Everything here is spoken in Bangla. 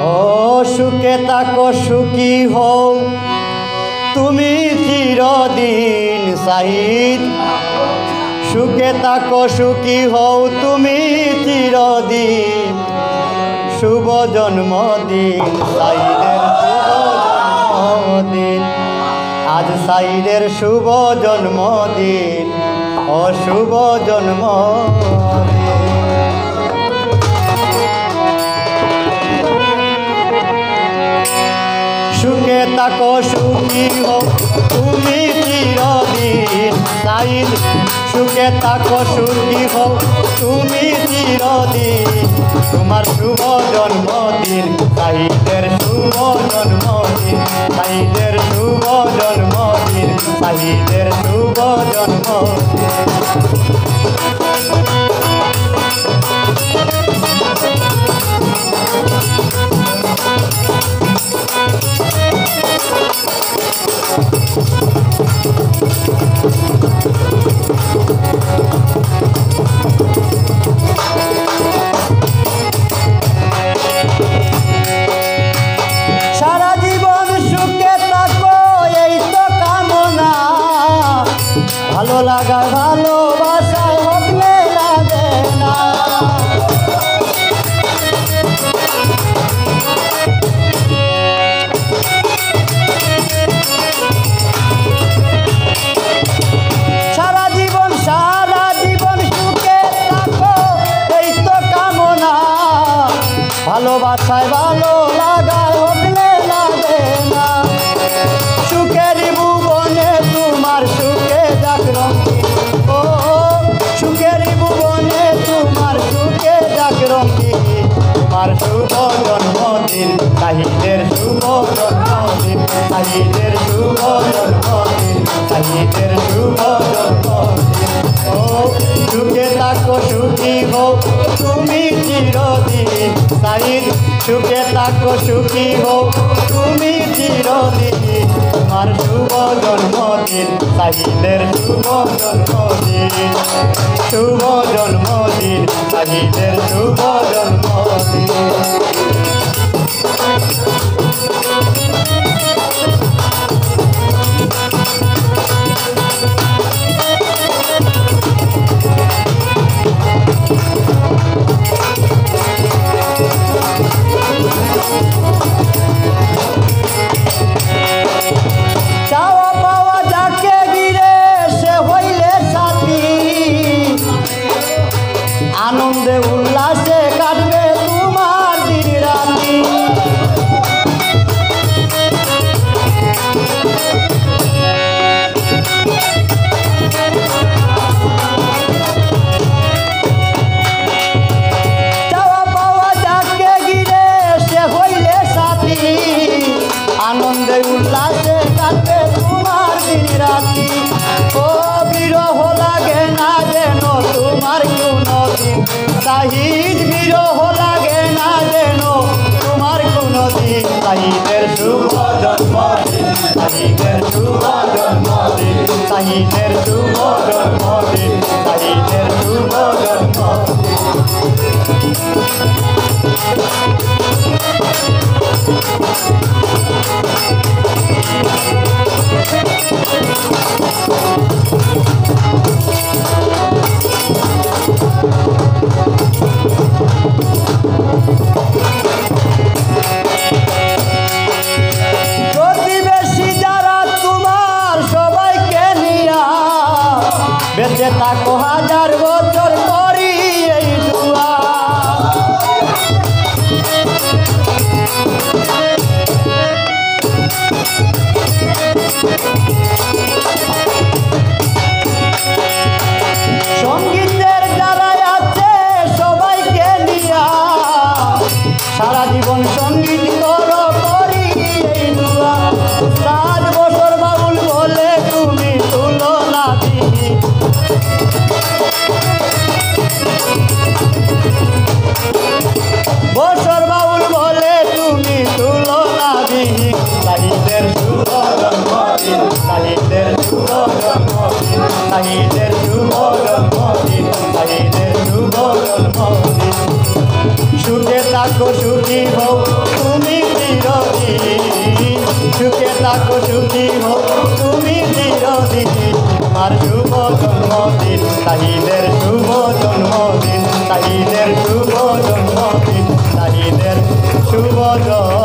ও সুখে থাকো সুখী হও তুমি চিরদিন সাহিদ। সুখে থাকো সুখী হও তুমি চিরদিন। শুভ জন্মদিন সাইদের শুভ জন্মদিন। আজ সাইদের শুভ জন্মদিন। ও শুভ জন্মদিন। সুখে থাকো সুখী হও তুমি চিরদিন সাইদ। সুখে থাকো সুখী হও তুমি চিরদিন। তোমার শুভ জন্মদিন সাইদের শুভ জন্মদিন। সাইদের শুভ জন্মদিন। সাইদের শুভ জন্মদিন। সারা জীবন সুখে থাকো এই তো কামনা। ভালো লাগা ভালোবাসায় হকলে লাগে না। সারা জীবন সুখে থাকো এই তো কামনা। ভালোবাসায় ভালো লাগায় হকলে লাগে না। সুখের ভুবনে তোমার সুখে জাগরণ। ও সুখের ভুবনে তোমার সুখে জাগরণ। তোমার শুভ জন্মদিন সাহিদের শুভ জন্মদিন। সাহিদের শুভ জন্মদিন। সাহিদের শুভ জন্মদিন। ও সুখে থাকো সুখী হও তুমি চিরদিন সাইদ। সুখে থাকো সুখী হও তুমি চিরদিন। তোমার শুভ জন্মদিন সাইদের শুভ জন্মদিন। শুভ জন্মদিন সাইদের শুভ জন্মদিন। চাওয়া পাওয়া যাকে ঘিরে সে হইলে সাথী। আনন্দে উল্লাসে কাটবে তোমার দিন রাতি। চাওয়া পাওয়া যাকে ঘিরে সে হইলে সাথী। আনন্দে উল্লাসে কাটবে তোমার দিন রাতি। ও বিরহ লাগে না যেন তোমার কোনো দিন সাহিদ। বিরহ লাগে না যেন তোমার কোনো দিন। সাহিদের শুভ জন্মদিন। সাহিদের শুভ জন্মদিন। সাহিদের শুভ জন্মদিন। সাহিদের শুভ জন্মদিন। প্রতিবেশী যারা তোমার সবাইকে নিয়া বেঁচে থাকো হাজার বছর করি এই দুয়া। সঙ্গীতের যারা আছে সবাইকে নিয়া সারা জীবন সঙ্গীত করো করি এই দুয়া। 7 বছর বাউল বলে তুমি তুলনা দিই। বছর বাউল বলে তুমি তুলনা দিই। সাহিদের শুভ জন্মদিন। সাহিদের শুভ জন্মদিন। সাহিদের শুভ জন্মদিন। সাহিদের শুভ জন্মদিন। সুখে থাকো সুখী হও। চিরদিন সুখে থাকো সুখী হো তুমি চিরদিন তোমার শুভ জন্মদিন তাহিদের শুভ জন্মদিন তাহিদের শুভ জন্মদিন তাহিদের শুভ জন্মদিন